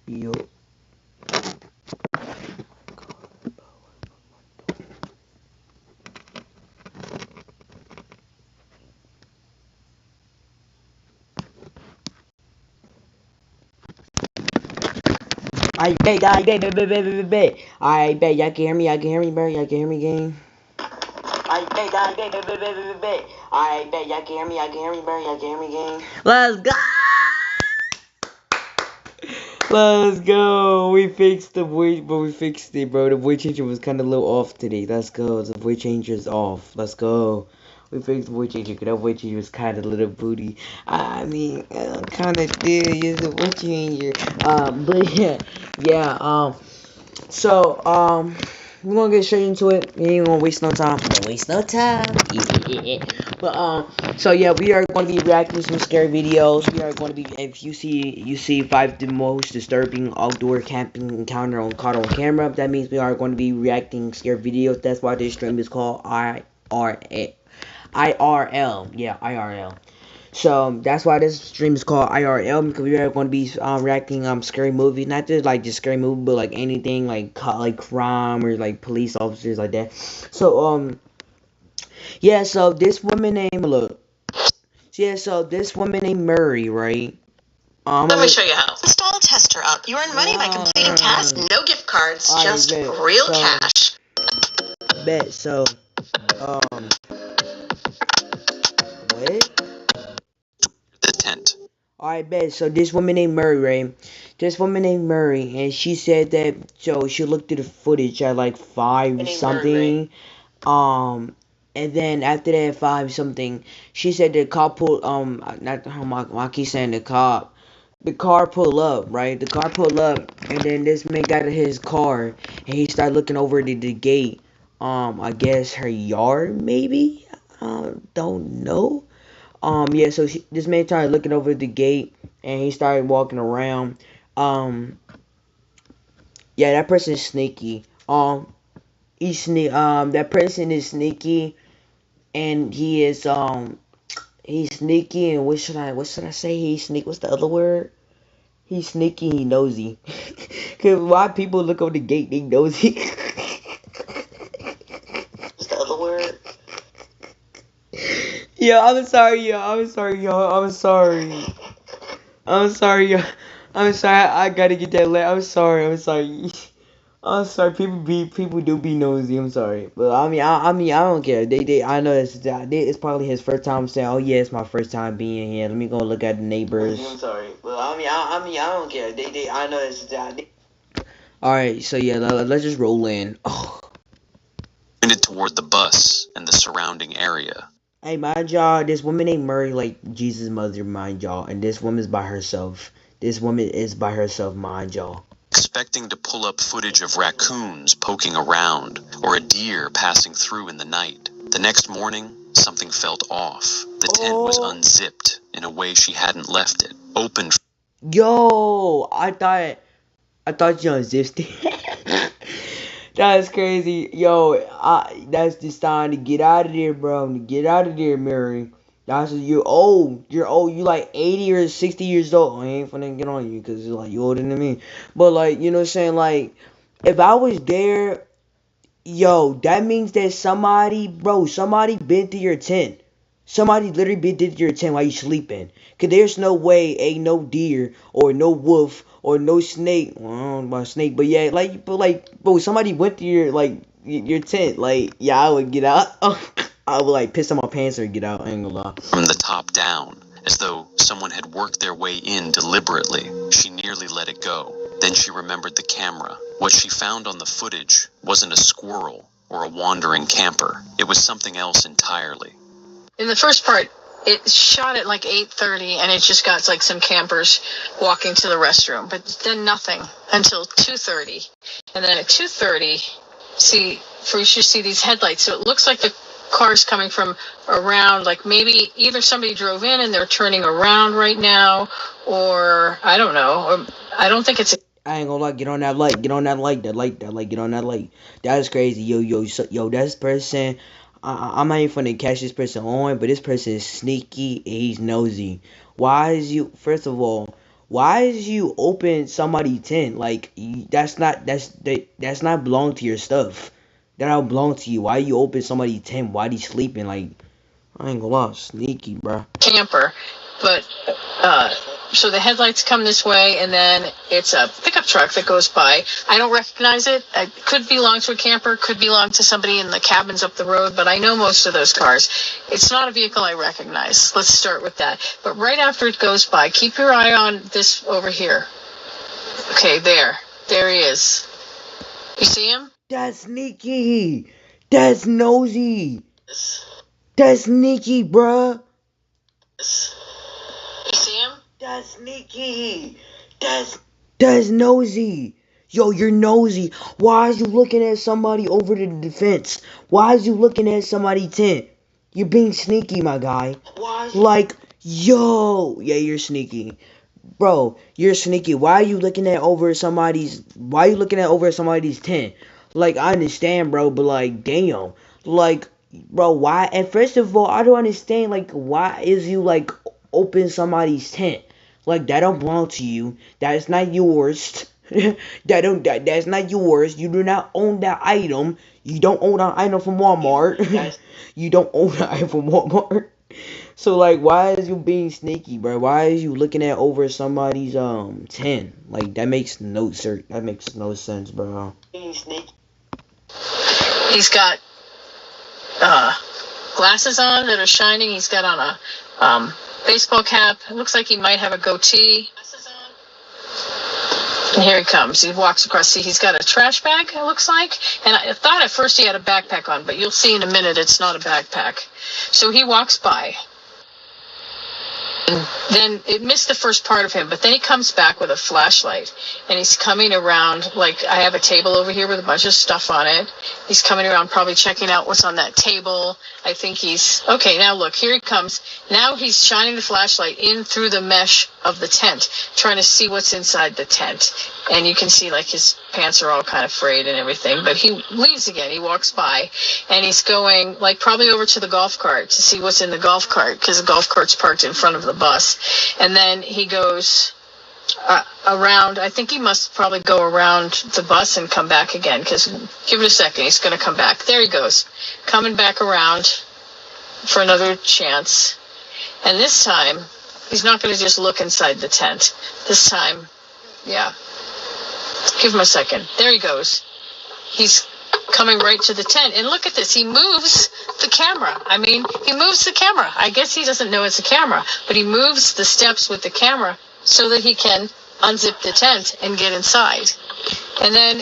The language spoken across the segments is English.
Yo. I bet y'all can hear me. Y'all can hear me, bro. Y'all can hear me, gang. I bet y'all can hear me. Y'all can hear me, bro. Y'all can hear me, gang. Let's go. Let's go. We fixed the voice, but we fixed it, bro. The voice changer was kind of a little off today. Let's go. The voice changer's off. Let's go. We fixed the voice changer because that voice changer was kind of a little booty. I mean, kind of did use the voice changer. But yeah, yeah. So we're gonna get straight into it. We ain't gonna waste no time. Don't waste no time. So yeah, we are going to be reacting to some scary videos. We are going to be, if you see 5 the most disturbing outdoor camping encounter on caught on camera. That means we are going to be reacting scary videos. That's why this stream is called IRL. Yeah, IRL. So that's why this stream is called IRL, because we are going to be reacting scary movies, not just like just scary movie, but like anything like crime or like police officers like that. So yeah, so this woman named look. Yeah, so this woman named Murray, right? Let me show you how. Install Tester Up. You earn money by completing tasks. No gift cards, just real cash. Bet. So what? The tent. Alright, bet. So this woman named Murray, right? This woman named Murray, and she said that, so she looked at the footage at like 5 something. And then after that 5 something, she said the cop pulled, not I keep saying the car pulled up, right? The car pulled up, and then this man got in his car, and he started looking over the gate. I guess her yard, maybe. Don't know. Yeah, so this man started looking over the gate, and he started walking around. Yeah, that person is sneaky. That person is sneaky, and he's sneaky, and what should I say? He's sneaky. What's the other word? He's sneaky, he nosy. Cause why people look over the gate, they nosy. What's the other word? Yo, I'm sorry, yo. I'm sorry, y'all. I'm sorry. I'm sorry, yo. I'm sorry. I gotta get that lit. I'm sorry. I'm sorry. I'm sorry. People do be nosy. I'm sorry, but I don't care. I know it's probably his first time saying, "Oh yeah, it's my first time being here. Let me go look at the neighbors." I'm sorry, but I don't care. I know it's All right, so yeah, let's just roll in. Oh. Pointed toward the bus and the surrounding area. Hey, mind y'all, this woman named Murray, like Jesus' mother, mind y'all, and this woman's by herself. This woman is by herself, mind y'all. Expecting to pull up footage of raccoons poking around or a deer passing through in the night. The next morning, something felt off. The tent was unzipped in a way she hadn't left it. Open. Yo, I thought you unzipped it. That's crazy. Yo, that's the time to get out of there, bro. To get out of there, Mary. That's you're old. You're old. You like 80 or 60 years old. I ain't finna get on you because like you older than me. But like, you know what I'm saying? Like, if I was there, yo, that means that somebody been to your tent. Somebody literally been to your tent while you sleeping. Cause there's no way ain't no deer or no wolf or no snake. Well, I don't know about snake, but yeah, bro, somebody went to your your tent. Like, yeah, I would get out. I would like piss on my pants or get out. I ain't gonna lie. From the top down, as though someone had worked their way in deliberately. She nearly let it go. Then she remembered the camera. What she found on the footage wasn't a squirrel or a wandering camper. It was something else entirely. In the first part, it shot at like 8:30, and it just got like some campers walking to the restroom, but then nothing until 2:30, and then at 2:30, you should see these headlights. So it looks like the cars coming from around, like maybe either somebody drove in and they're turning around right now, or I don't know. Or I don't think it's. I ain't gonna lie, get on that light, get on that light, get on that light. That is crazy, yo, this person, I'm not even finna catch this person on, but this person is sneaky and he's nosy. Why is you, first of all, Why is you open somebody tent? Like that's not belong to your stuff. That don't belong to you. Why you open somebody tent? Why they sleeping? Like I ain't gonna lie, sneaky, bro. Camper, but so the headlights come this way, and then it's a pickup truck that goes by. I don't recognize it. It could belong to a camper, could belong to somebody in the cabins up the road, but I know most of those cars. It's not a vehicle I recognize. Let's start with that. But right after it goes by, keep your eye on this over here. Okay, there he is. You see him? That's sneaky. That's nosy. That's sneaky, bruh. You see him? That's sneaky. That's nosy. Yo, you're nosy. Why is you looking at somebody over the defense? Why is you looking at somebody tent? You're being sneaky, my guy. Like, yo, yeah, you're sneaky. Bro, you're sneaky. Why are you looking at over somebody's tent? Like, I understand, bro, but like, damn. Like, bro, why? And first of all, I don't understand, like, why is you like open somebody's tent? Like, that don't belong to you. That is not yours. That's not yours. You do not own that item. You don't own that item from Walmart. You don't own that item from Walmart. So like, why is you being sneaky, bro? Why is you looking at over somebody's tent? Like that makes no sense, bro. Being sneaky. He's got glasses on that are shining. He's got on a baseball cap. It looks like he might have a goatee. And here he comes. He walks across. See, he's got a trash bag, it looks like. And I thought at first he had a backpack on, but you'll see in a minute it's not a backpack. So he walks by. And then it missed the first part of him, but then he comes back with a flashlight. And he's coming around, like I have a table over here with a bunch of stuff on it. He's coming around probably checking out what's on that table. I think okay, now look, here he comes. Now he's shining the flashlight in through the mesh of the tent, trying to see what's inside the tent. And you can see like his pants are all kind of frayed and everything, but he leaves again. He walks by and he's going like probably over to the golf cart to see what's in the golf cart, because the golf cart's parked in front of the bus. And then he goes around. I think he must probably go around the bus and come back again, because give it a second, he's going to come back. There he goes, coming back around for another chance. And this time he's not going to just look inside the tent. This time, yeah, give him a second. There he goes. He's coming right to the tent. And look at this. He moves the camera. He moves the camera. I guess he doesn't know it's a camera, but he moves the steps with the camera so that he can unzip the tent and get inside. And then...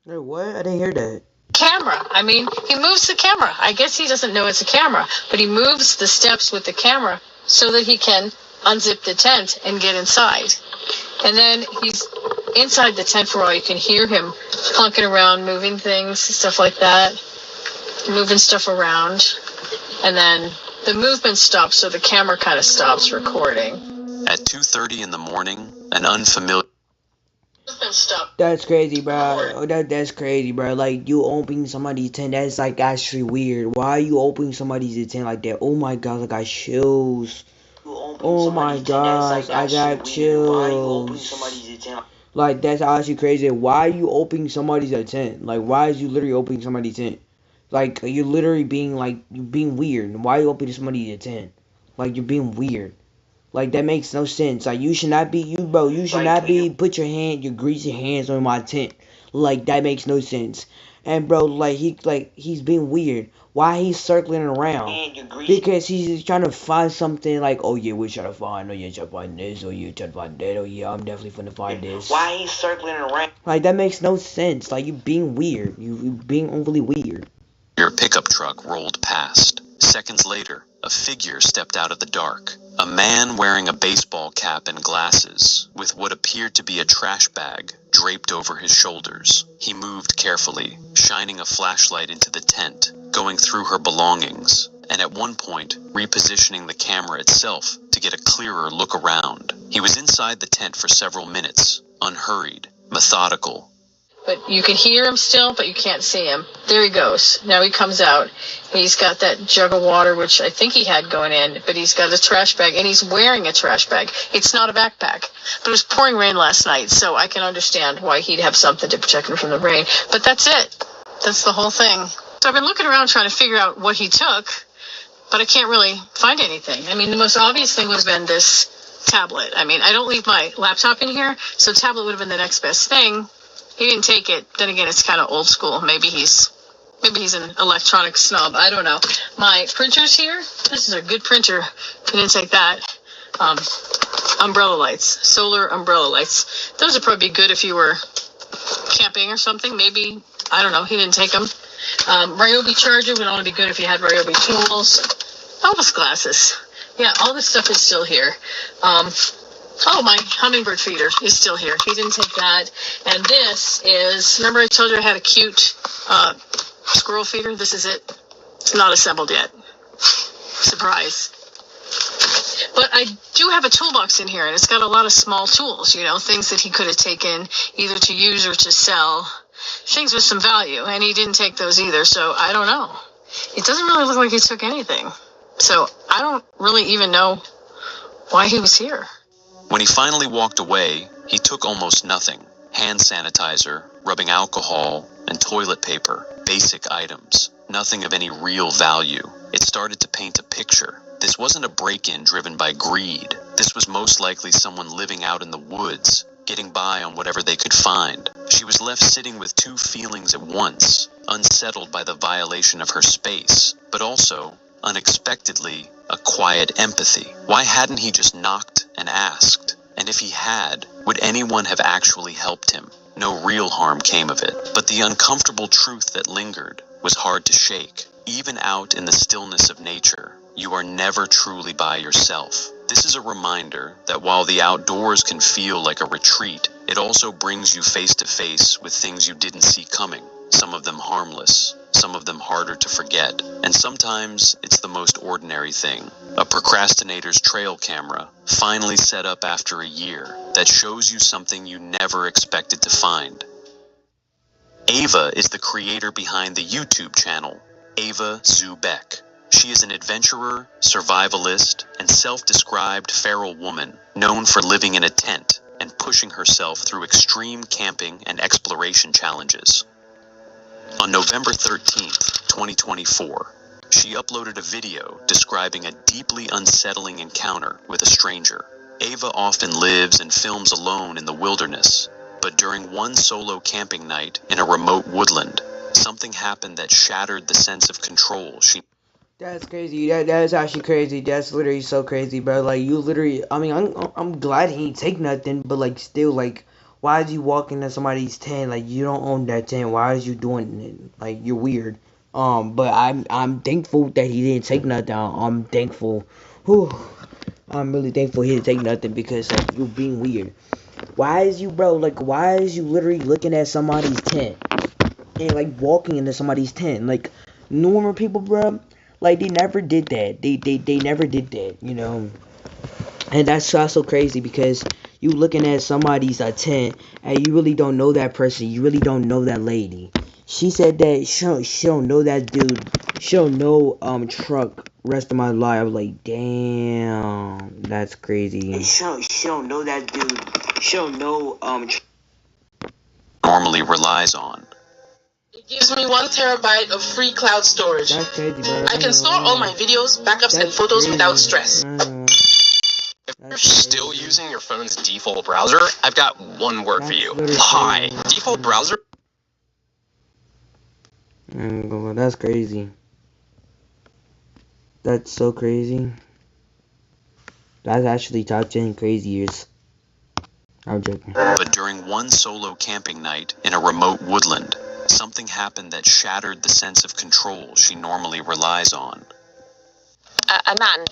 Wait, what? I didn't hear that. Camera. He moves the camera. I guess he doesn't know it's a camera, but he moves the steps with the camera so that he can unzip the tent and get inside. And then he's inside the tent for all you can hear him clunking around, moving things, stuff like that, moving stuff around. And then the movement stops, so the camera kind of stops recording. At 2:30 in the morning, an unfamiliar... That's crazy, bro. Oh, that's crazy, bro. Like, you opening somebody's tent, that's like actually weird. Why are you opening somebody's tent like that? Oh my god, I got chills. Oh my gosh, I got chills. Like, that's actually crazy. Why are you opening somebody's tent? Like, why is you literally opening somebody's tent? Like, you're literally being weird. Why are you opening somebody's tent? Like, you're being weird. Like, that makes no sense. Like, you should not be, put your greasy hands on my tent. Like, that makes no sense. And, bro, he's being weird. Why he's circling around? Because he's trying to find something like, oh, yeah, we're trying to find, this, or you trying to find that, oh, yeah, I'm definitely finna find this. Why he's circling around? Like, that makes no sense. Like, you being weird. You being overly weird. Your pickup truck rolled past. Seconds later, a figure stepped out of the dark. A man wearing a baseball cap and glasses, with what appeared to be a trash bag draped over his shoulders. He moved carefully, shining a flashlight into the tent, going through her belongings, and at one point, repositioning the camera itself to get a clearer look around. He was inside the tent for several minutes, unhurried, methodical. but you can hear him still, but you can't see him. There he goes. Now he comes out. He's got that jug of water, which I think he had going in, but he's got a trash bag, and he's wearing a trash bag. It's not a backpack, but it was pouring rain last night, so I can understand why he'd have something to protect him from the rain. But that's it. That's the whole thing. So I've been looking around trying to figure out what he took, but I can't really find anything. I mean, the most obvious thing would have been this tablet. I mean, I don't leave my laptop in here, so tablet would have been the next best thing. He didn't take it. Then again, it's kind of old school. Maybe he's an electronic snob. I don't know. My printer's here. This is a good printer. He didn't take that. Umbrella lights, solar umbrella lights. Those would probably be good if you were camping or something. Maybe, I don't know. He didn't take them. Ryobi charger would only be good if you had Ryobi tools. Elvis glasses. Yeah, all this stuff is still here. My hummingbird feeder is still here. He didn't take that. And this is, remember I told you I had a cute squirrel feeder? This is it. It's not assembled yet. Surprise. But I do have a toolbox in here, and it's got a lot of small tools, things that he could have taken either to use or to sell. Things with some value, and he didn't take those either, so I don't know. It doesn't really look like he took anything. So I don't really even know why he was here. When he finally walked away, he took almost nothing. Hand sanitizer, rubbing alcohol, and toilet paper. Basic items. Nothing of any real value. It started to paint a picture. This wasn't a break-in driven by greed. This was most likely someone living out in the woods, getting by on whatever they could find. She was left sitting with two feelings at once, unsettled by the violation of her space, but also, unexpectedly, a quiet empathy. Why hadn't he just knocked and asked? And if he had, would anyone have actually helped him? No real harm came of it, but the uncomfortable truth that lingered was hard to shake. Even out in the stillness of nature, you are never truly by yourself. This is a reminder that while the outdoors can feel like a retreat, it also brings you face to face with things you didn't see coming. Some of them harmless, some of them harder to forget, and sometimes it's the most ordinary thing. A procrastinator's trail camera, finally set up after a year, that shows you something you never expected to find. Ava is the creator behind the YouTube channel, Ava Zubeck. She is an adventurer, survivalist, and self-described feral woman, known for living in a tent and pushing herself through extreme camping and exploration challenges. On November 13th, 2024, she uploaded a video describing a deeply unsettling encounter with a stranger. Ava often lives and films alone in the wilderness, but during one solo camping night in a remote woodland, something happened that shattered the sense of control she... That's crazy. That's actually crazy. That's literally so crazy, bro. Like, you literally, I mean, I'm glad he ain't take nothing, but like, still, like, why is you walking into somebody's tent? Like, you don't own that tent. Why is you doing it? Like, you're weird. But I'm thankful that he didn't take nothing. I'm thankful. Whew. I'm really thankful he didn't take nothing, because like, you're being weird. Why is you, bro? Like, why is you literally looking at somebody's tent and like walking into somebody's tent? Like, normal people, bro. Like, they never did that. They never did that, And that's so crazy, because you looking at somebody's tent and you really don't know that person. You really don't know that lady. She said that she don't know that dude. She don't know truck rest of my life. I was like, damn, that's crazy. She don't know that dude. She don't know normally relies on. It gives me 1 terabyte of free cloud storage. That's crazy, bro. I can store all my videos, backups, and photos crazy without stress. If you're still using your phone's default browser, I've got one word for you. Hi. Default browser. That's crazy. That's so crazy. That's actually top 10 crazy years. I'm joking. But during one solo camping night in a remote woodland, something happened that shattered the sense of control she normally relies on. A man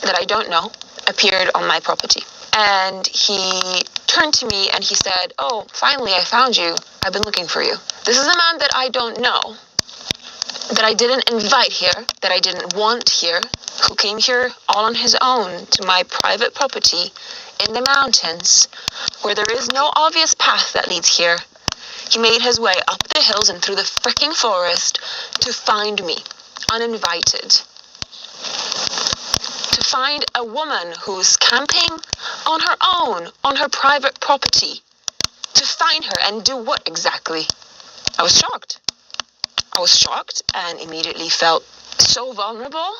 that I don't know appeared on my property. And he turned to me and he said, "Oh, finally I found you. I've been looking for you." This is a man that I don't know, that I didn't invite here, that I didn't want here, who came here all on his own to my private property in the mountains, where there is no obvious path that leads here. He made his way up the hills and through the freaking forest to find me, uninvited. To find a woman who's camping on her own, on her private property. To find her and do what exactly? I was shocked. I was shocked and immediately felt so vulnerable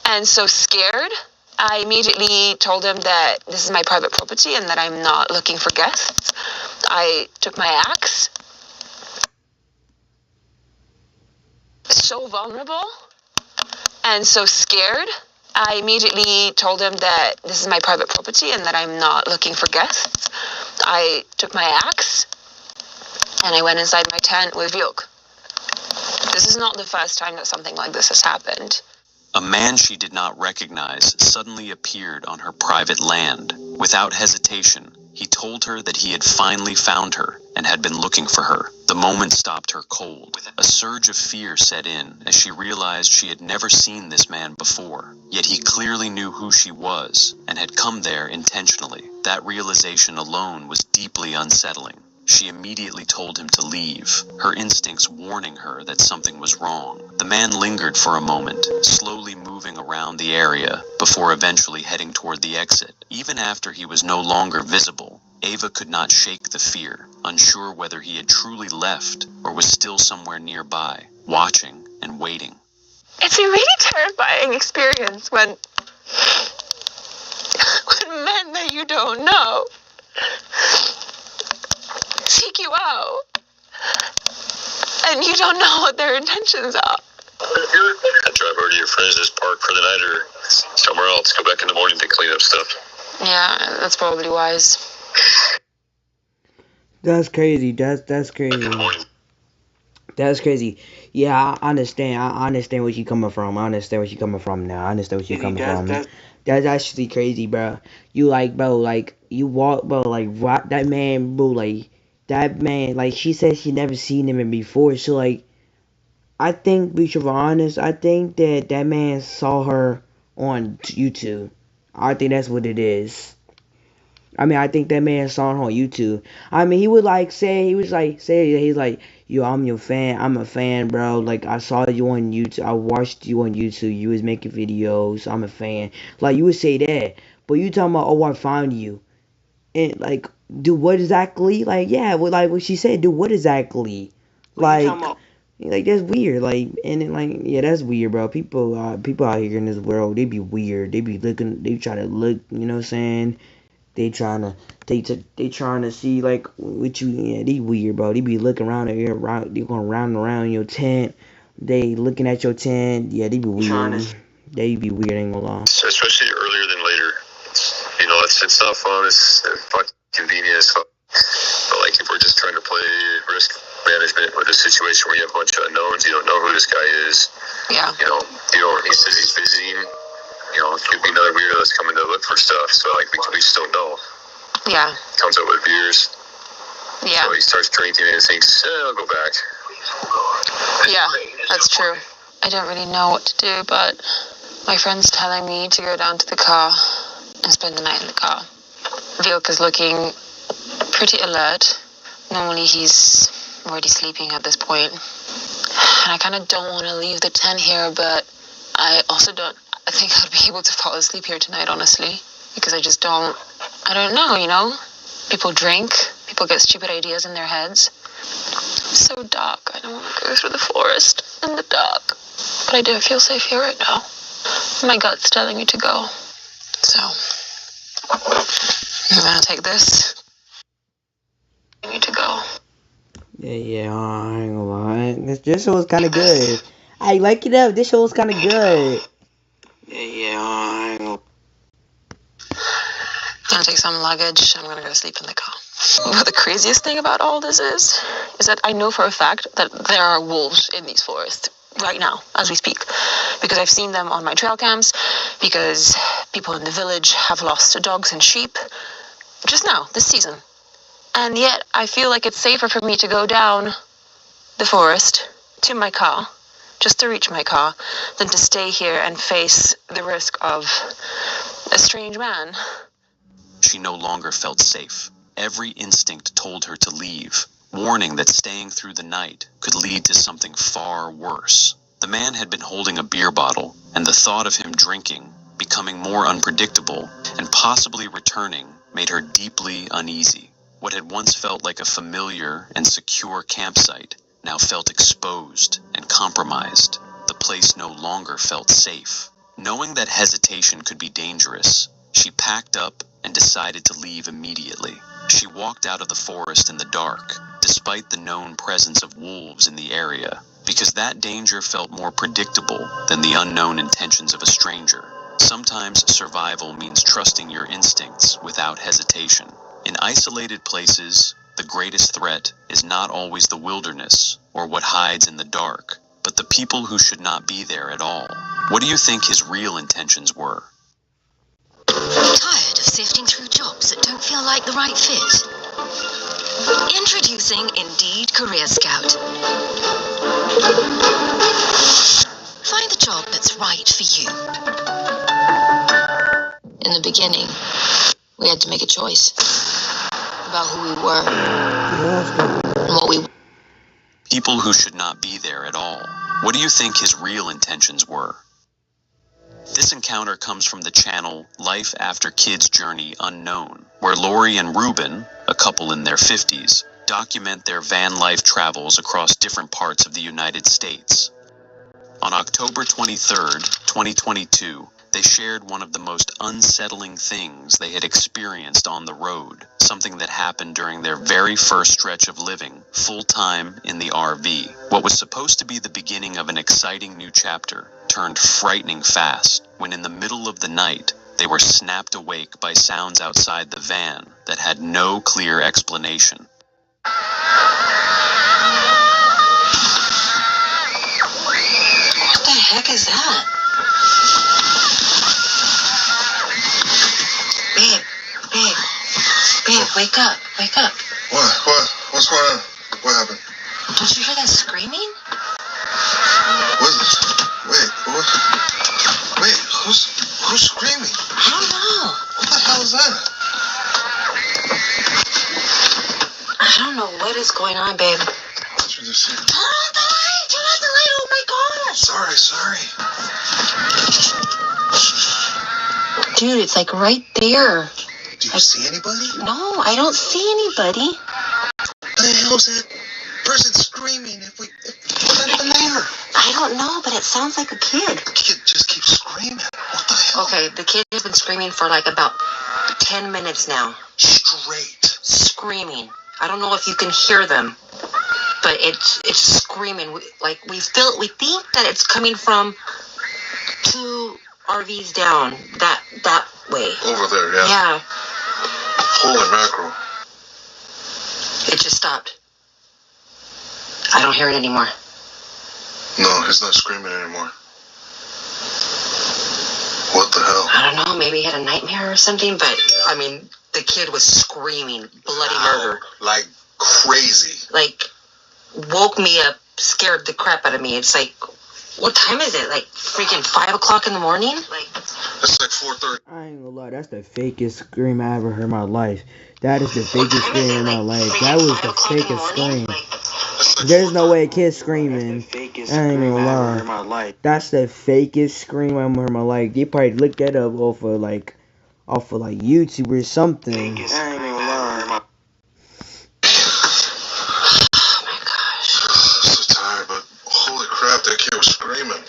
and so scared. I immediately told him that this is my private property and that I'm not looking for guests. I took my axe. So vulnerable and so scared. I immediately told him that this is my private property and that I'm not looking for guests. I took my axe and I went inside my tent with Vilk. This is not the first time that something like this has happened. A man she did not recognize suddenly appeared on her private land. Without hesitation, he told her that he had finally found her and had been looking for her. The moment stopped her cold. A surge of fear set in as she realized she had never seen this man before. Yet he clearly knew who she was and had come there intentionally. That realization alone was deeply unsettling. She immediately told him to leave, her instincts warning her that something was wrong. The man lingered for a moment, slowly moving around the area, before eventually heading toward the exit. Even after he was no longer visible, Ava could not shake the fear, unsure whether he had truly left or was still somewhere nearby, watching and waiting. It's a really terrifying experience when men that you don't know seek you out, and you don't know what their intentions are. I drive over to your friends' park for the night or somewhere else. Go back in the morning to clean up stuff. Yeah, that's probably wise. That's crazy. That's crazy. That's crazy. Yeah, I understand. I understand where you coming from. I understand where you coming from now. I understand where you coming from. That's actually crazy, bro. You like, bro, like you walk, bro, like that man, bro, like that man, like she said she never seen him before. So like, I think we should be honest. I think that man saw her on YouTube. I think that's what it is. I mean, I think that man saw her on YouTube. I mean, he would like say, he's like, yo, I'm your fan. I'm a fan, bro. Like, I saw you on YouTube. I watched you on YouTube. You was making videos. I'm a fan. Like, you would say that. But you talking about, oh, I found you. And, like, do what exactly? Like, yeah, well, like what she said, do what exactly? Like, that's weird. Like, and then, like, yeah, that's weird, bro. People out here in this world, they be weird. They be looking, they try to look, you know what I'm saying? They trying to see like what you, yeah, they weird, bro. They be looking around the air, they going round and around your tent. They looking at your tent. Yeah, they be weird. They be weird, ain't gonna lie. Especially earlier than later. You know, it's not fun. It's fucking convenient. But like if we're just trying to play risk management with a situation where you have a bunch of unknowns, you don't know who this guy is. Yeah. You know, he says he's visiting. You know, it could be another weirdo that's coming to look for stuff. So, like, we just don't know. Yeah. Comes up with beers. Yeah. So he starts drinking and thinks, I'll go back. Yeah, that's true. I don't really know what to do, but my friend's telling me to go down to the car and spend the night in the car. Vilk is looking pretty alert. Normally he's already sleeping at this point. And I kind of don't want to leave the tent here, but I also don't. I think I'd be able to fall asleep here tonight, honestly, because I don't know, you know? People drink, people get stupid ideas in their heads. It's so dark, I don't want to go through the forest in the dark. But I don't feel safe here right now. My gut's telling me to go. So, I'm gonna take this. I need to go. Yeah, I ain't gonna lie. This show was kind of good. I like it up. This show was kind of good. I'm gonna take some luggage. I'm gonna go sleep in the car. But the craziest thing about all this is that I know for a fact that there are wolves in these forests right now, as we speak, because I've seen them on my trail cams, because people in the village have lost dogs and sheep just now, this season. And yet I feel like it's safer for me to go down the forest to my car, just to reach my car, than to stay here and face the risk of a strange man. She no longer felt safe. Every instinct told her to leave, warning that staying through the night could lead to something far worse. The man had been holding a beer bottle, and the thought of him drinking, becoming more unpredictable, and possibly returning made her deeply uneasy. What had once felt like a familiar and secure campsite now felt exposed and compromised. The place no longer felt safe. Knowing that hesitation could be dangerous, she packed up and decided to leave immediately. She walked out of the forest in the dark, despite the known presence of wolves in the area, because that danger felt more predictable than the unknown intentions of a stranger. Sometimes survival means trusting your instincts without hesitation. In isolated places, the greatest threat is not always the wilderness or what hides in the dark, but the people who should not be there at all. What do you think his real intentions were? Tired of sifting through jobs that don't feel like the right fit? Introducing Indeed Career Scout. Find the job that's right for you. In the beginning, we had to make a choice about who we were and what we. People who should not be there at all. What do you think his real intentions were? This encounter comes from the channel Life After Kids Journey Unknown, where Lori and Ruben, a couple in their 50s, document their van life travels across different parts of the United States. On October 23rd, 2022, they shared one of the most unsettling things they had experienced on the road, something that happened during their very first stretch of living full-time in the RV. What was supposed to be the beginning of an exciting new chapter turned frightening fast when in the middle of the night, they were snapped awake by sounds outside the van that had no clear explanation. What the heck is that? Babe, wake up. What's going on? What happened? Don't you hear that screaming? Wait, who's screaming? I don't know. What the hell is that? I don't know what is going on, babe. What you just see? Turn off the light, oh my gosh. Sorry. Dude, it's like right there. Do you see anybody? No, I don't see anybody. What the hell's that person screaming if we're not even there? I don't know, but it sounds like a kid. The kid just keeps screaming. What the hell? Okay, the kid has been screaming for like about 10 minutes now. Straight. Screaming. I don't know if you can hear them, but it's screaming. Like we think that it's coming from 2 RVs down that way. Over there, yeah. Yeah. Holy mackerel. It just stopped. I don't hear it anymore. No, he's not screaming anymore. What the hell? I don't know, maybe he had a nightmare or something, but, I mean, the kid was screaming bloody murder. Like crazy. Like, woke me up, scared the crap out of me. It's like, what time is it? Like, freaking 5 o'clock in the morning? Like, it's like 4:30. I ain't gonna lie, that's the fakest scream I ever heard in my life. That is the fakest scream in my life. That was the fakest scream. There's no way a kid's screaming. I ain't gonna lie. That's the fakest scream I ever heard in my life. They probably looked that up off of YouTube or something. I ain't gonna lie. oh my gosh. I'm so tired, but holy crap, that kid was screaming.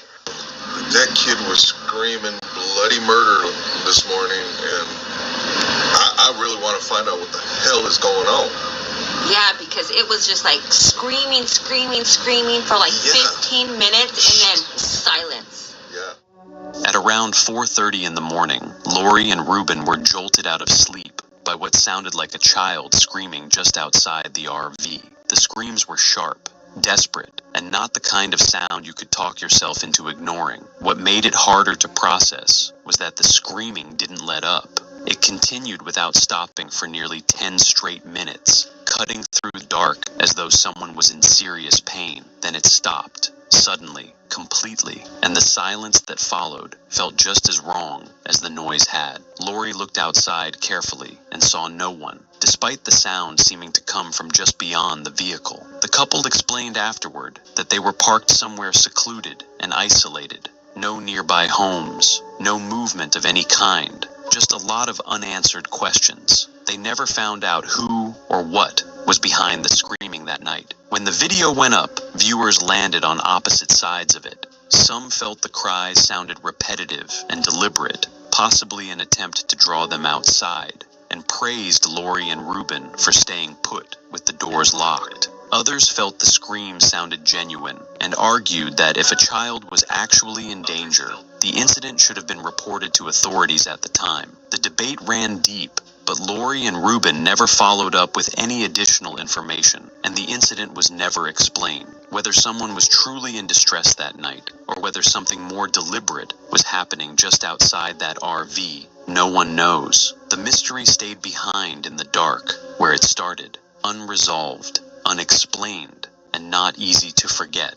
That kid was screaming bloody murder this morning, and I really want to find out what the hell is going on. Yeah, because it was just like screaming for like 15 minutes and then silence. Yeah. At around 4:30 in the morning, Lori and Ruben were jolted out of sleep by what sounded like a child screaming just outside the RV. The screams were sharp, desperate, and not the kind of sound you could talk yourself into ignoring. What made it harder to process was that the screaming didn't let up. It continued without stopping for nearly 10 straight minutes, cutting through the dark as though someone was in serious pain. Then it stopped. suddenly, completely, and the silence that followed felt just as wrong as the noise had. Lori looked outside carefully and saw no one, despite the sound seeming to come from just beyond the vehicle. The couple explained afterward that they were parked somewhere secluded and isolated. No nearby homes, no movement of any kind, just a lot of unanswered questions. They never found out who or what was behind the screaming that night. When the video went up, viewers landed on opposite sides of it. Some felt the cries sounded repetitive and deliberate, possibly an attempt to draw them outside, and praised Lori and Ruben for staying put with the doors locked. Others felt the scream sounded genuine and argued that if a child was actually in danger, the incident should have been reported to authorities at the time. The debate ran deep, but Lori and Ruben never followed up with any additional information, and the incident was never explained. Whether someone was truly in distress that night, or whether something more deliberate was happening just outside that RV, no one knows. The mystery stayed behind in the dark, where it started, unresolved, unexplained, and not easy to forget.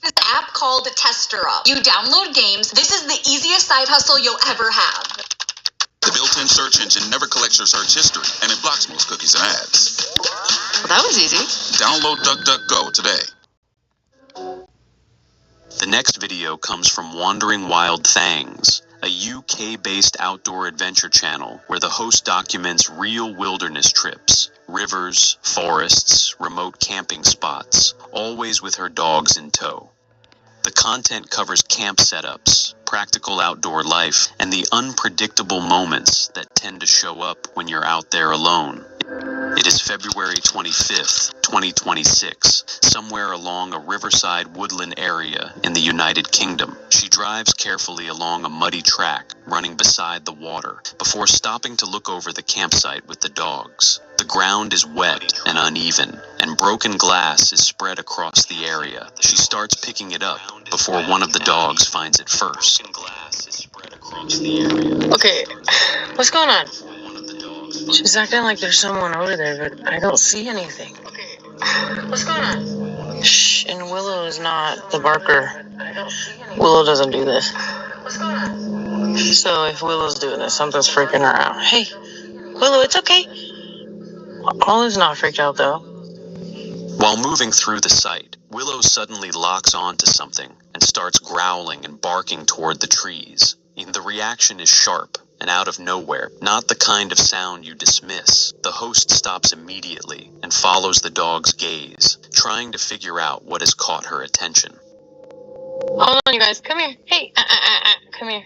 This app called TesterUp. You download games. This is the easiest side hustle you'll ever have. The built-in search engine never collects your search history, and it blocks most cookies and ads. Well, that was easy. Download DuckDuckGo today. The next video comes from Wandering Wild Thangs, a UK-based outdoor adventure channel where the host documents real wilderness trips, rivers, forests, remote camping spots, always with her dogs in tow. The content covers camp setups, practical outdoor life, and the unpredictable moments that tend to show up when you're out there alone. It is February 25th, 2026, somewhere along a riverside woodland area in the United Kingdom. She drives carefully along a muddy track running beside the water before stopping to look over the campsite with the dogs. The ground is wet and uneven, and broken glass is spread across the area. She starts picking it up before one of the dogs finds it first. Okay, what's going on? She's acting like there's someone over there, but I don't see anything. Okay, what's going on? Shh, and Willow is not the barker. Willow doesn't do this. What's going on? So if Willow's doing this, something's freaking her out. Hey, Willow, it's okay. Olive's not freaked out, though. While moving through the site, Willow suddenly locks onto something and starts growling and barking toward the trees. The reaction is sharp and out of nowhere, not the kind of sound you dismiss. The host stops immediately and follows the dog's gaze, trying to figure out what has caught her attention. Hold on, you guys. Come here. Hey, come here.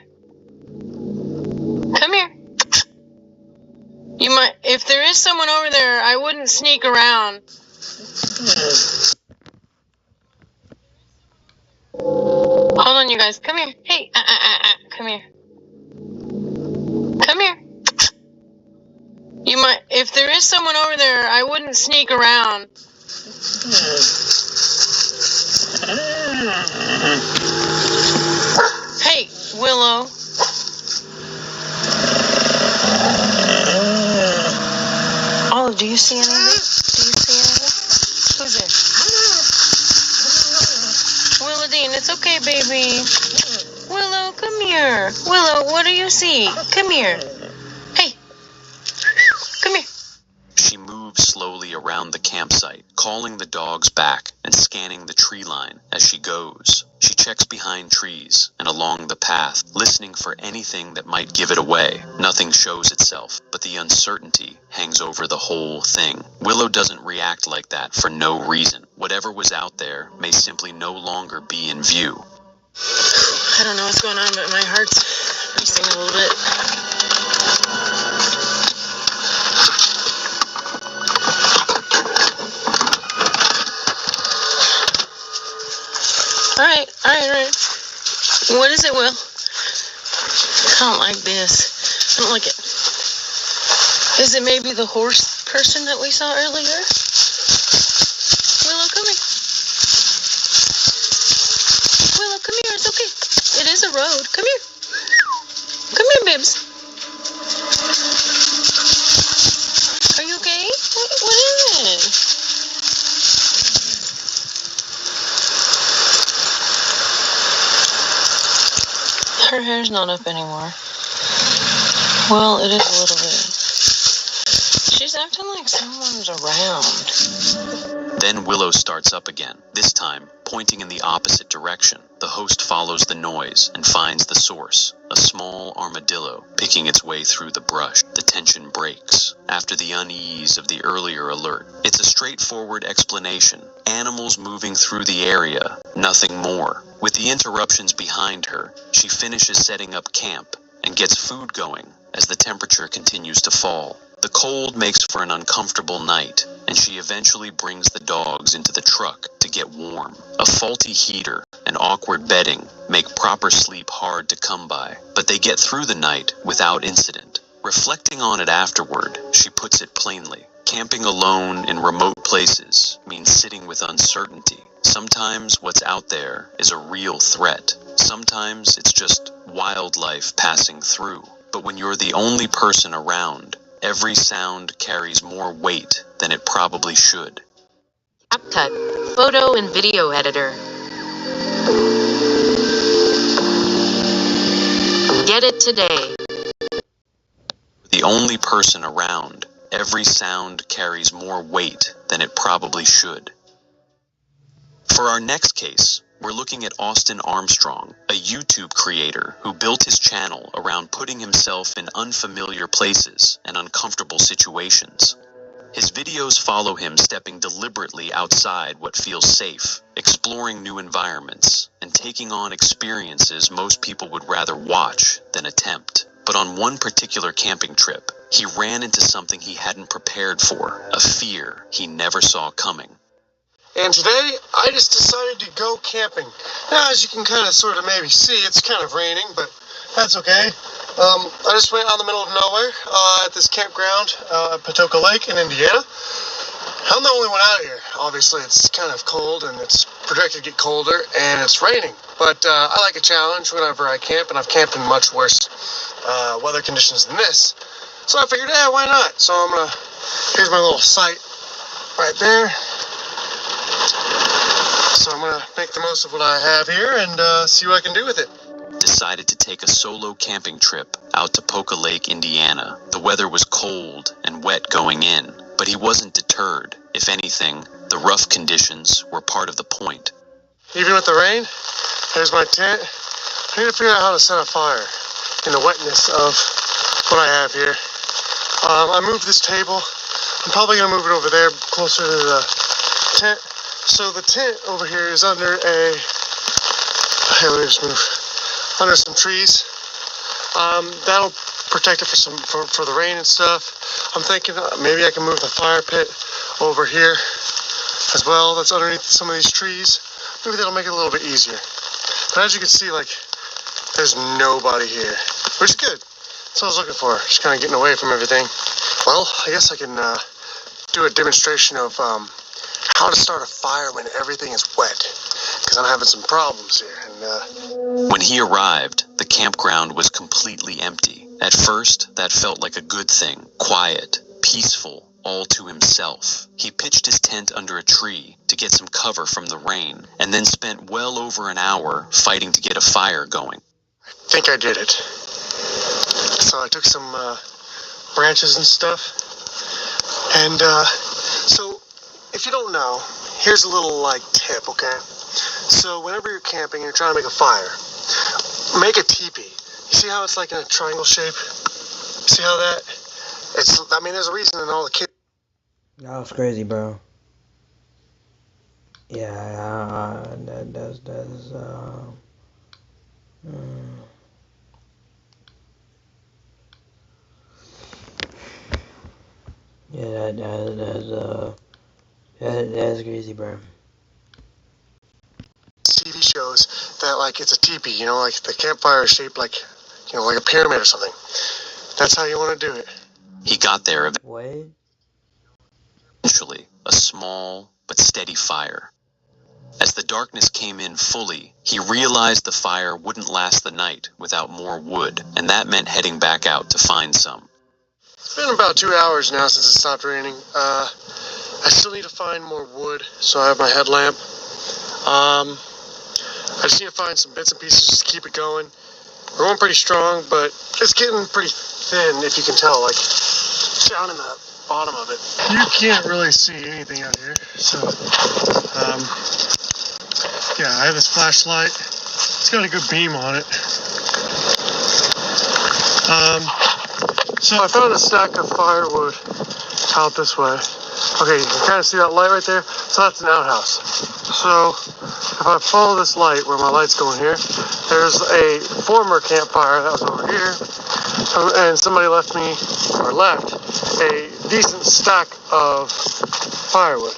Come here. You might, if there is someone over there, I wouldn't sneak around. Hold on, you guys. Come here. Hey, come here. Come here. You might, if there is someone over there, I wouldn't sneak around. Hey, Willow. Olive, do you see anything? Do you see anything? Who's it? Willow Dean, it's okay, baby. Willow, come here. Willow, what do you see? Come here. Hey. Come here. She moves slowly around the campsite, calling the dogs back and scanning the tree line as she goes. She checks behind trees and along the path, listening for anything that might give it away. Nothing shows itself, but the uncertainty hangs over the whole thing. Willow doesn't react like that for no reason. Whatever was out there may simply no longer be in view. I don't know what's going on, but my heart's racing a little bit. All right. What is it, Will? I don't like this. I don't like it. Is it maybe the horse person that we saw earlier? Willow, come here. Willow, come here. It's okay. It is a road. Come here. Come here, Bibs. Are you okay? What is it? Her hair's not up anymore. Well, it is a little bit. She's acting like someone's around. Then Willow starts up again, this time pointing in the opposite direction. The host follows the noise and finds the source, a small armadillo picking its way through the brush. The tension breaks after the unease of the earlier alert. It's a straightforward explanation. Animals moving through the area, nothing more. With the interruptions behind her, she finishes setting up camp and gets food going as the temperature continues to fall. The cold makes for an uncomfortable night, and she eventually brings the dogs into the truck to get warm. A faulty heater and awkward bedding make proper sleep hard to come by, but they get through the night without incident. Reflecting on it afterward, she puts it plainly. Camping alone in remote places means sitting with uncertainty. Sometimes what's out there is a real threat. Sometimes it's just wildlife passing through. But when you're the only person around, every sound carries more weight than it probably should. CapCut, photo and video editor. Get it today. The only person around, every sound carries more weight than it probably should. For our next case, we're looking at Austin Armstrong, a YouTube creator who built his channel around putting himself in unfamiliar places and uncomfortable situations. His videos follow him stepping deliberately outside what feels safe, exploring new environments, and taking on experiences most people would rather watch than attempt. But on one particular camping trip, he ran into something he hadn't prepared for, a fear he never saw coming. And today, I just decided to go camping. Now, as you can kind of sort of maybe see, it's kind of raining, but that's okay. I just went out in the middle of nowhere at this campground at Patoka Lake in Indiana. I'm the only one out here. Obviously, it's kind of cold, and it's projected to get colder, and it's raining. But I like a challenge whenever I camp, and I've camped in much worse weather conditions than this. So I figured, yeah, why not? So here's my little site right there. So I'm going to make the most of what I have here and see what I can do with it. Decided to take a solo camping trip out to Poca Lake, Indiana. The weather was cold and wet going in, but he wasn't deterred. If anything, the rough conditions were part of the point. Even with the rain, there's my tent. I need to figure out how to set a fire in the wetness of what I have here. I moved this table. I'm probably going to move it over there closer to the tent. So the tent over here is under let me just move. Under some trees. That'll protect it for the rain and stuff. I'm thinking maybe I can move the fire pit over here as well. That's underneath some of these trees. Maybe that'll make it a little bit easier. But as you can see, like, there's nobody here, which is good. That's what I was looking for. Just kind of getting away from everything. Well, I guess I can do a demonstration of how to start a fire when everything is wet, because I'm having some problems here. And when he arrived, the campground was completely empty. At first, that felt like a good thing. Quiet, peaceful, all to himself. He pitched his tent under a tree to get some cover from the rain, and then spent well over an hour fighting to get a fire going. I think I did it. So I took some branches and stuff, and so if you don't know, here's a little tip, okay? So whenever you're camping and you're trying to make a fire, make a teepee. You see how it's like in a triangle shape? See how that? There's a reason in all the kids. That was crazy, bro. Yeah, that's yeah, that's crazy, bro. TV shows that it's a teepee, like the campfire is shaped like a pyramid or something. That's how you want to do it. He got there What? eventually, a small but steady fire. As the darkness came in fully, he realized the fire wouldn't last the night without more wood, and that meant heading back out to find some. It's been about 2 hours now since it stopped raining. I still need to find more wood, so I have my headlamp. I just need to find some bits and pieces just to keep it going. We're going pretty strong, but it's getting pretty thin, if you can tell, like down in the bottom of it. You can't really see anything out here, so yeah, I have this flashlight. It's got a good beam on it. So I found a stack of firewood out this way. Okay, you can kind of see that light right there? So that's an outhouse. So if I follow this light, where my light's going here, there's a former campfire that was over here. And somebody left a decent stack of firewood.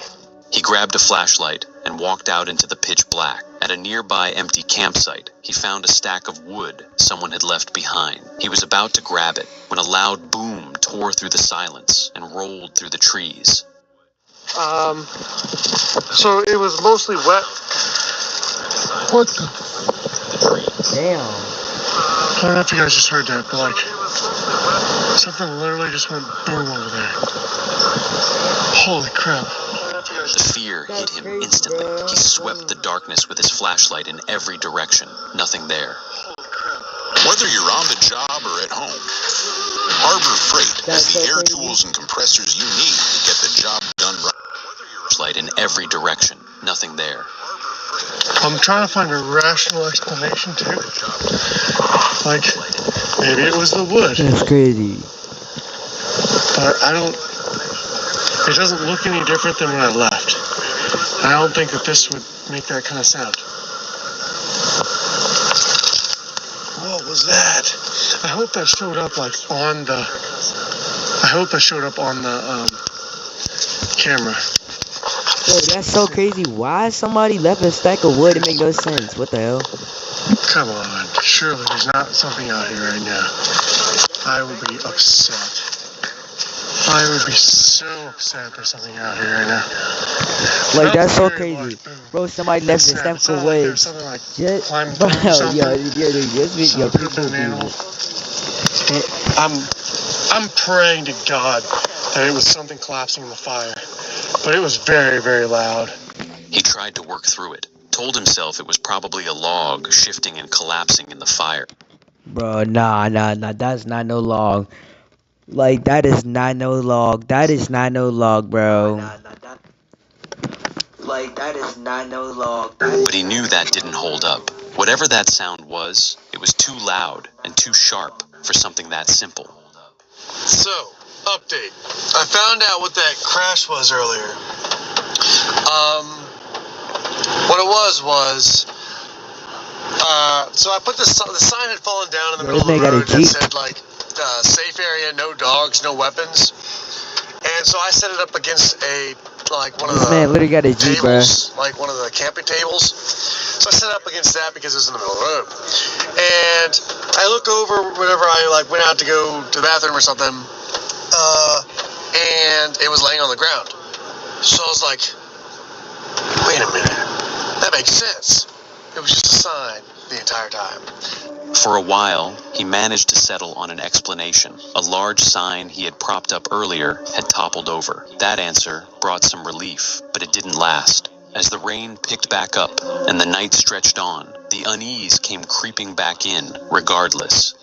He grabbed a flashlight and walked out into the pitch black. At a nearby empty campsite, he found a stack of wood someone had left behind. He was about to grab it when a loud boom tore through the silence and rolled through the trees. So it was mostly wet. What the? Damn. I don't know if you guys just heard that, but like, something literally just went boom over there. Holy crap. The fear hit him instantly. He swept the darkness with his flashlight in every direction. Nothing there. Whether you're on the job or at home, Harbor Freight has the air tools and compressors you need to get the job done right. Flashlight in every direction. Nothing there. I'm trying to find a rational explanation too. Like, maybe it was the wood. That's crazy. But it doesn't look any different than when I left. I don't think that this would make that kind of sound. What was that? I hope that showed up on the camera. Yo, that's so crazy. Why somebody left a stack of wood? It make no sense. What the hell? Come on. Surely there's not something out here right now. I would be upset. I would be so upset there's something out here right now. Like, that's so crazy. Bro, somebody left a stack of wood. Something like Just, climbing bro, through something. yo, people do animal. this. I'm praying to God that it was something collapsing in the fire. But it was very, very loud. He tried to work through it. Told himself it was probably a log shifting and collapsing in the fire. Bro, nah, that's not no log. Like, that is not no log. That is not no log, bro. Like, that is not no log. But he knew that didn't hold up. Whatever that sound was, it was too loud and too sharp for something that simple. So, update. I found out what that crash was earlier. What it was, so I put the sign had fallen down in the middle of the road that said, like, safe area, no dogs, no weapons. And so I set it up against one of the literally got a Jeep, tables, like one of the camping tables. So I set it up against that because it was in the middle of the road. And I look over whenever I went out to go to the bathroom or something, and it was laying on the ground. So I was like, wait a minute, that makes sense. It was just a sign the entire time. For a while, he managed to settle on an explanation. A large sign he had propped up earlier had toppled over. That answer brought some relief, but it didn't last. As the rain picked back up and the night stretched on, the unease came creeping back in, regardless.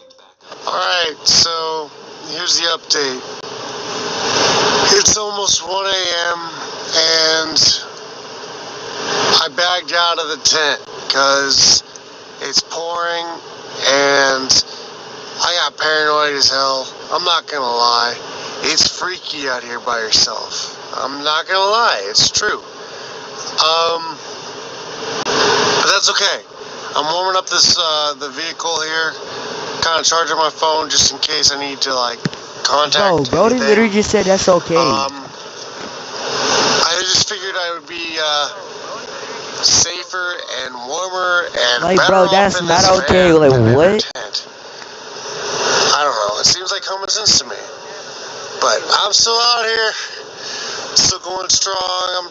Alright, so here's the update. It's almost 1 a.m. and I bagged out of the tent because it's pouring and I got paranoid as hell. I'm not gonna lie. It's freaky out here by yourself. I'm not gonna lie, it's true. But that's okay. I'm warming up the vehicle here, kind of charging my phone just in case I need to contact. Bro, they literally just said that's okay. I just figured I would be safer and warmer and better bro, off that's in not this okay. van Like, than in a what? tent. I don't know. It seems like common sense to me. But I'm still out here, still going strong.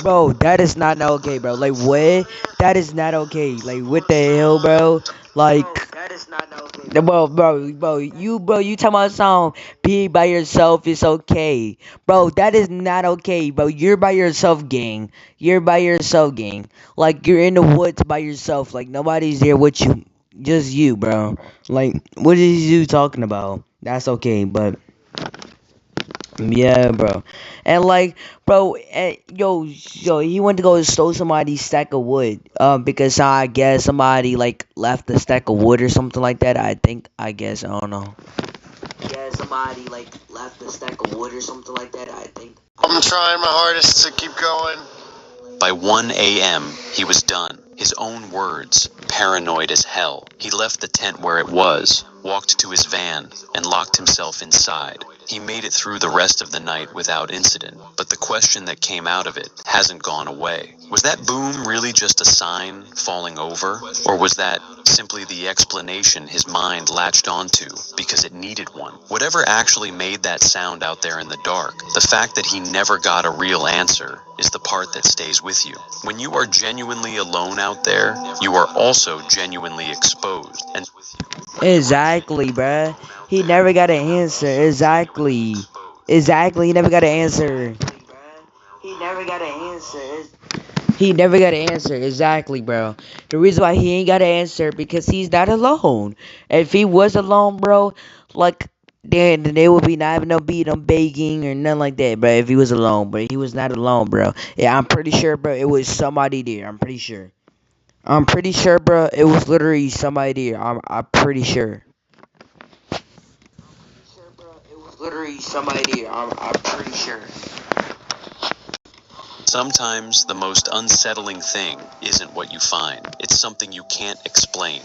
Bro, that is not okay, bro. Like, what? That is not okay. Like, what the hell, bro? Like, that is not okay. Bro, you talking about song, being by yourself is okay. Bro, that is not okay, bro. You're by yourself, gang. You're by yourself, gang. Like, you're in the woods by yourself. Like, nobody's there with you. just you, bro. Like, what is you talking about? That's okay, but yeah, bro. And like, bro, yo, he went to go stole somebody's stack of wood. Because I guess somebody like left a stack of wood or something like that. I guess, I don't know. Yeah, somebody like left a stack of wood or something like that. I think. I'm trying my hardest to keep going. By 1 a.m., he was done. His own words, paranoid as hell. He left the tent where it was, walked to his van, and locked himself inside. He made it through the rest of the night without incident, but the question that came out of it hasn't gone away. Was that boom really just a sign falling over? Or was that simply the explanation his mind latched onto because it needed one? Whatever actually made that sound out there in the dark, the fact that he never got a real answer is the part that stays with you. When you are genuinely alone out there, you are also genuinely exposed. And Exactly, bruh. He never got an answer. Exactly. He never got an answer. He never got an answer. He never got an answer. Exactly, bro. The reason why he ain't got an answer because he's not alone. If he was alone, bro, like then they would be not having no beat on begging or nothing like that, bro. If he was alone, but he was not alone, bro. Yeah, I'm pretty sure, bro. It was somebody there. I'm pretty sure. Bro. It was literally somebody there. I'm pretty sure. Literally somebody there. I'm pretty sure. sometimes the most unsettling thing isn't what you find. It's something you can't explain.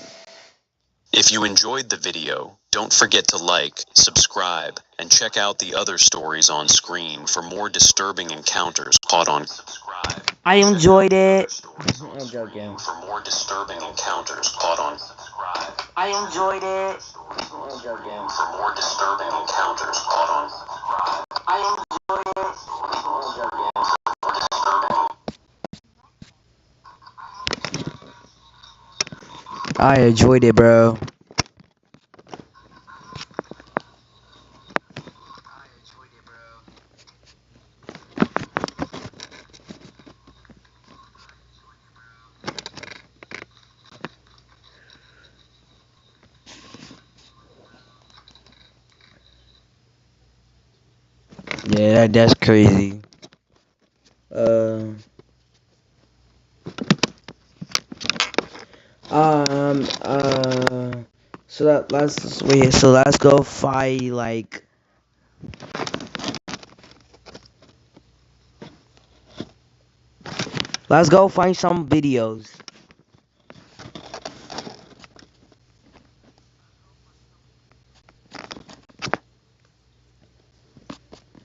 If you enjoyed the video, don't forget to like, subscribe, and check out the other stories on screen for more disturbing encounters caught on. Subscribe. I enjoyed it. I'm joking. For more disturbing encounters caught on. Subscribe. I enjoyed it. I'm joking. For more disturbing encounters caught on. Subscribe. I enjoyed it. I'm joking. I enjoyed it, bro. Yeah, that's crazy. So let's go fight like. Let's go find some videos.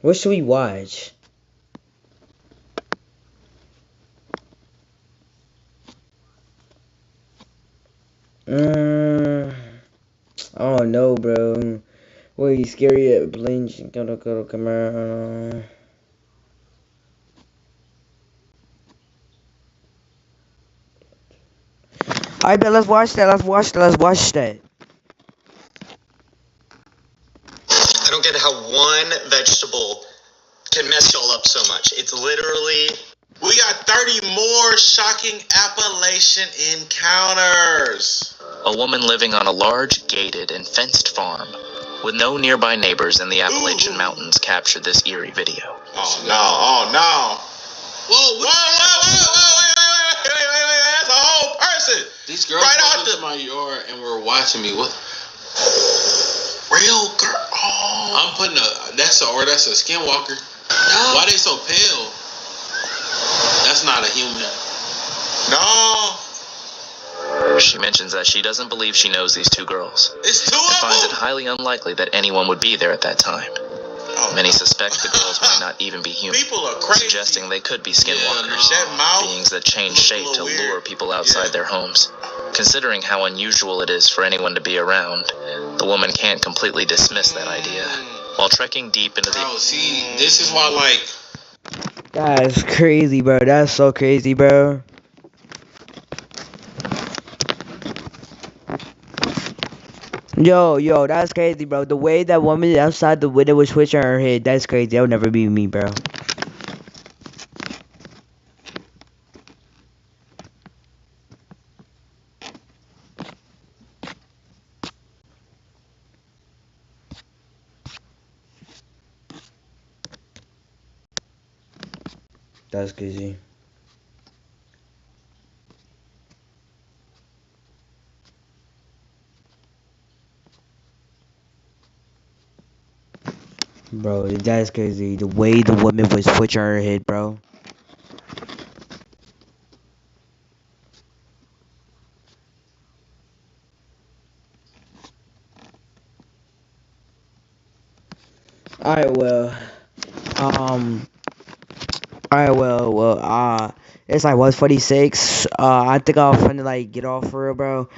What should we watch? Oh no, bro. Wait, scary at Blinch. Go camera. Alright, but let's watch that. I don't get how one vegetable can mess y'all up so much. It's literally... We got 30 more shocking Appalachian encounters. A woman living on a large, gated, and fenced farm with no nearby neighbors in the Appalachian Mountains captured this eerie video. Oh no. Whoa, wait, that's a whole person. These girls walked into my yard and were watching me. What? Real girl. Oh. That's a skinwalker. No. Why they so pale? That's not a human. No. She mentions that she doesn't believe she knows these two girls. It's two and of finds them. it highly unlikely that anyone would be there at that time. Many suspect the girls might not even be human, People are crazy. suggesting they could be skinwalkers, That mouth beings that change shape to weird. lure people outside their homes. Considering how unusual it is for anyone to be around, the woman can't completely dismiss that idea. While trekking deep into the... Bro, see, this is why, like... That's crazy, bro. That's so crazy, bro. Yo, that's crazy, bro. The way that woman outside the window was twitching her head, that's crazy. That would never be me, bro. That's crazy. Bro, that's crazy. The way the woman was switching her head, bro. Alright, well. Um. Alright, it's like 1:46. I think I'm finna like get off for real, bro.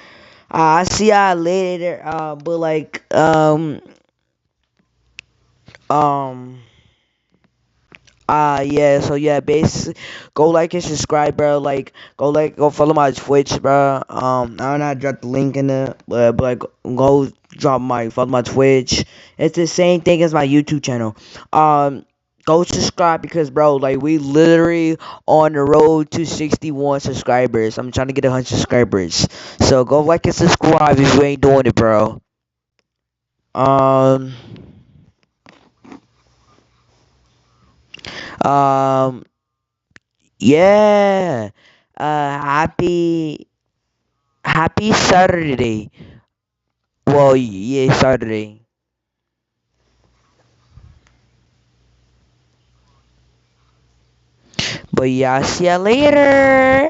I see y'all later. But like, um. Yeah, so yeah, basically, go like and subscribe, bro. Like, go follow my Twitch, bro. I don't know how to drop the link in there, but like, go follow my Twitch. It's the same thing as my YouTube channel. Go subscribe because, bro, like, we literally on the road to 61 subscribers. I'm trying to get 100 subscribers. So go like and subscribe if you ain't doing it, bro. Um, um, yeah. Happy Saturday. Well, yeah, Saturday. But yeah, see ya later.